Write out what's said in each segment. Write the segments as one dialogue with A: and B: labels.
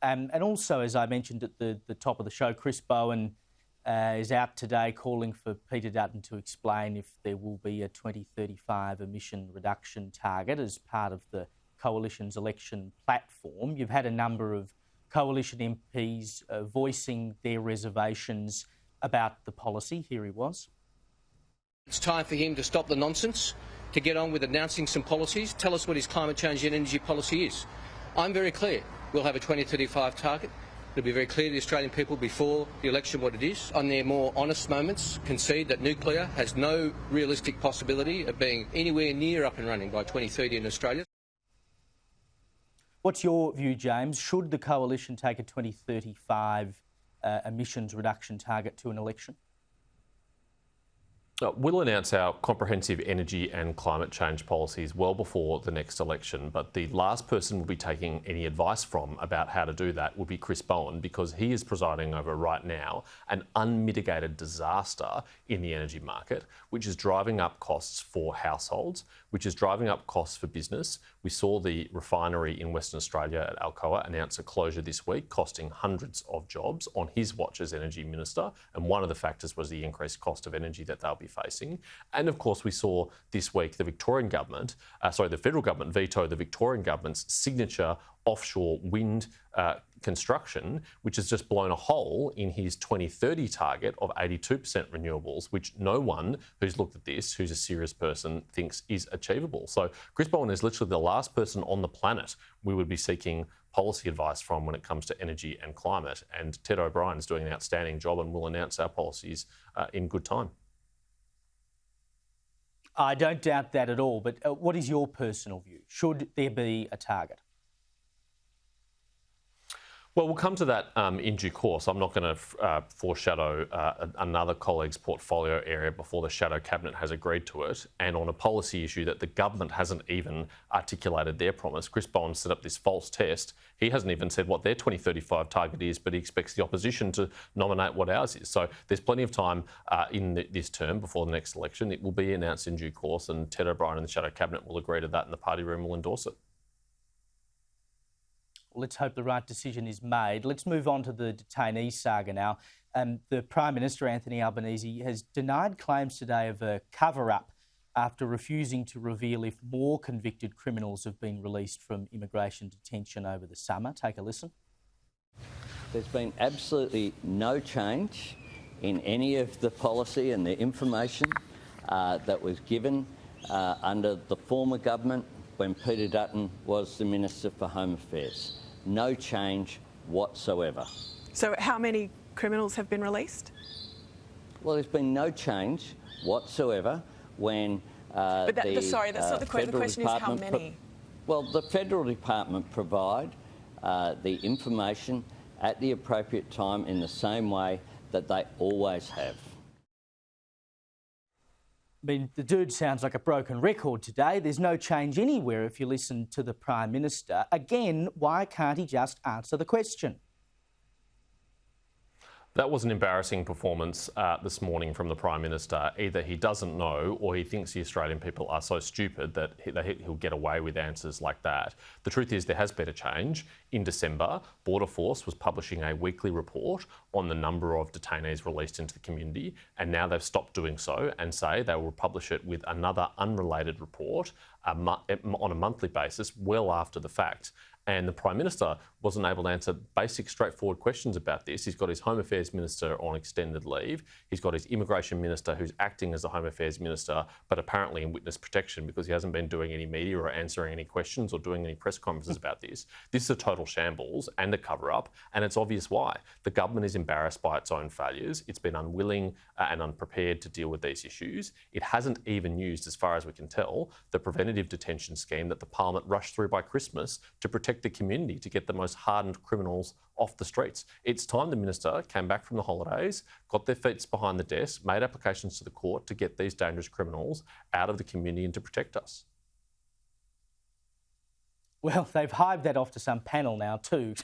A: And also, as I mentioned at the top of the show, Chris Bowen is out today calling for Peter Dutton to explain if there will be a 2035 emission reduction target as part of the Coalition's election platform. You've had a number of Coalition MPs voicing their reservations about the policy. Here he was.
B: It's time for him to stop the nonsense, to get on with announcing some policies, tell us what his climate change and energy policy is. I'm very clear. We'll have a 2035 target. It'll be very clear to the Australian people before the election what it is. On their more honest moments, concede that nuclear has no realistic possibility of being anywhere near up and running by 2030 in Australia.
A: What's your view, James? Should the Coalition take a 2035 emissions reduction target to an election?
C: We'll announce our comprehensive energy and climate change policies well before the next election, but the last person we'll be taking any advice from about how to do that will be Chris Bowen, because he is presiding over right now an unmitigated disaster in the energy market, which is driving up costs for households, which is driving up costs for business. We saw the refinery in Western Australia at Alcoa announce a closure this week, costing hundreds of jobs on his watch as Energy Minister, and one of the factors was the increased cost of energy that they'll be facing. And of course, we saw this week the federal government veto the Victorian government's signature offshore wind construction, which has just blown a hole in his 2030 target of 82% renewables, which no one who's looked at this, who's a serious person, thinks is achievable. So Chris Bowen is literally the last person on the planet we would be seeking policy advice from when it comes to energy and climate. And Ted O'Brien is doing an outstanding job and will announce our policies in good time.
A: I don't doubt that at all, but what is your personal view? Should there be a target?
C: Well, we'll come to that in due course. I'm not going to foreshadow another colleague's portfolio area before the shadow cabinet has agreed to it. And on a policy issue that the government hasn't even articulated their promise, Chris Bowen set up this false test. He hasn't even said what their 2035 target is, but he expects the opposition to nominate what ours is. So there's plenty of time in this term before the next election. It will be announced in due course, and Ted O'Brien and the shadow cabinet will agree to that, and the party room will endorse it.
A: Let's hope the right decision is made. Let's move on to the detainee saga now. The Prime Minister, Anthony Albanese, has denied claims today of a cover-up after refusing to reveal if more convicted criminals have been released from immigration detention over the summer. Take a listen.
D: There's been absolutely no change in any of the policy and the information that was given under the former government when Peter Dutton was the Minister for Home Affairs. No change whatsoever.
E: So how many criminals have been released?
D: Well, there's been no change whatsoever when
E: sorry, that's not the question. The question is how many?
D: Well, the Federal Department provide the information at the appropriate time in the same way that they always have.
A: I mean, the dude sounds like a broken record today. There's no change anywhere if you listen to the Prime Minister. Again, why can't he just answer the question?
C: That was an embarrassing performance this morning from the Prime Minister. Either he doesn't know or he thinks the Australian people are so stupid that he'll get away with answers like that. The truth is there has been a change. In December, Border Force was publishing a weekly report on the number of detainees released into the community, and now they've stopped doing so and say they will publish it with another unrelated report on a monthly basis well after the fact. And the Prime Minister wasn't able to answer basic, straightforward questions about this. He's got his Home Affairs Minister on extended leave. He's got his Immigration Minister who's acting as the Home Affairs Minister, but apparently in witness protection because he hasn't been doing any media or answering any questions or doing any press conferences about this. This is a total shambles and a cover-up, and it's obvious why. The government is embarrassed by its own failures. It's been unwilling and unprepared to deal with these issues. It hasn't even used, as far as we can tell, the preventative detention scheme that the Parliament rushed through by Christmas to protect the community, to get the most hardened criminals off the streets. It's time the Minister came back from the holidays, got their feet behind the desk, made applications to the court to get these dangerous criminals out of the community and to protect us.
A: Well, they've hived that off to some panel now too,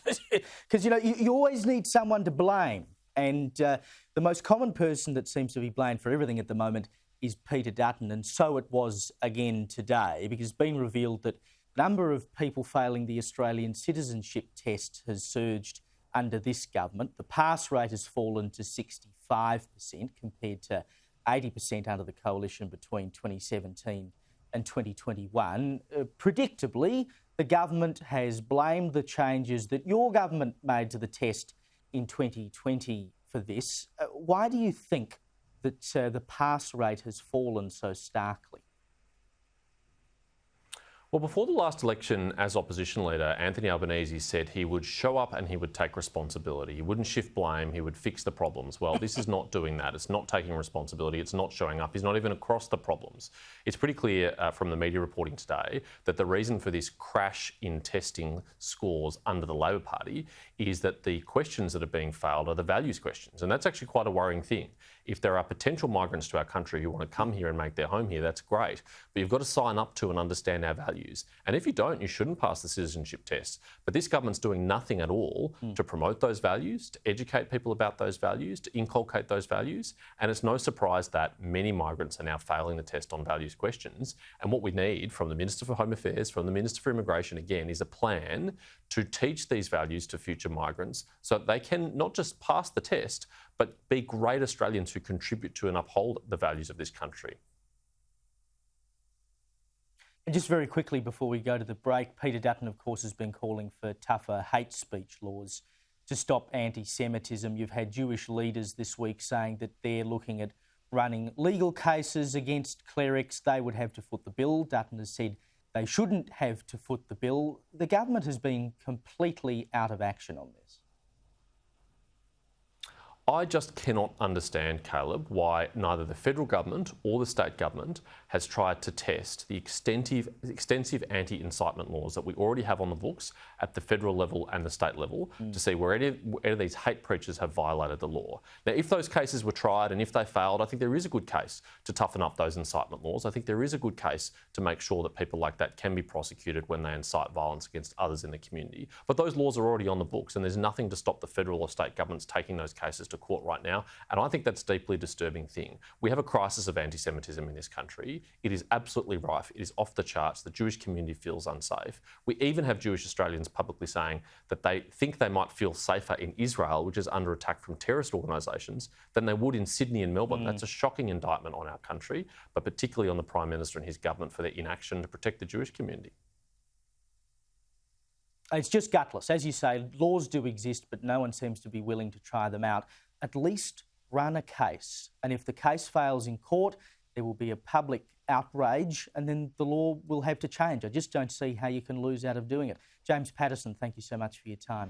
A: because, you always need someone to blame. And the most common person that seems to be blamed for everything at the moment is Peter Dutton, and so it was again today, because it's been revealed that The number of people failing the Australian citizenship test has surged under this government. The pass rate has fallen to 65% compared to 80% under the coalition between 2017 and 2021. Predictably, the government has blamed the changes that your government made to the test in 2020 for this. Why do you think that the pass rate has fallen so starkly?
C: Well, before the last election, as opposition leader, Anthony Albanese said he would show up and he would take responsibility. He wouldn't shift blame, he would fix the problems. Well, this is not doing that. It's not taking responsibility. It's not showing up. He's not even across the problems. It's pretty clear from the media reporting today that the reason for this crash in testing scores under the Labor Party is that the questions that are being failed are the values questions. And that's actually quite a worrying thing. If there are potential migrants to our country who want to come here and make their home here, that's great. But you've got to sign up to and understand our values. And if you don't, you shouldn't pass the citizenship test. But this government's doing nothing at all to promote those values, to educate people about those values, to inculcate those values. And it's no surprise that many migrants are now failing the test on values questions. And what we need from the Minister for Home Affairs, from the Minister for Immigration, again, is a plan to teach these values to future migrants so that they can not just pass the test, but be great Australians who contribute to and uphold the values of this country.
A: And just very quickly before we go to the break, Peter Dutton, of course, has been calling for tougher hate speech laws to stop anti-Semitism. You've had Jewish leaders this week saying that they're looking at running legal cases against clerics. They would have to foot the bill. Dutton has said they shouldn't have to foot the bill. The government has been completely out of action on this.
C: I just cannot understand, Caleb, why neither the federal government or the state government has tried to test the extensive anti-incitement laws that we already have on the books at the federal level and the state level to see where any of these hate preachers have violated the law. Now, if those cases were tried and if they failed, I think there is a good case to toughen up those incitement laws. I think there is a good case to make sure that people like that can be prosecuted when they incite violence against others in the community. But those laws are already on the books and there's nothing to stop the federal or state governments taking those cases to court right now, and I think that's a deeply disturbing thing. We have a crisis of anti-Semitism in this country. It is absolutely rife. It is off the charts. The Jewish community feels unsafe. We even have Jewish Australians publicly saying that they think they might feel safer in Israel, which is under attack from terrorist organisations, than they would in Sydney and Melbourne. That's a shocking indictment on our country, but particularly on the Prime Minister and his government for their inaction to protect the Jewish community.
A: It's just gutless. As you say, laws do exist, but no one seems to be willing to try them out. At least run a case. And if the case fails in court, there will be a public outrage and then the law will have to change. I just don't see how you can lose out of doing it. James Paterson, thank you so much for your time.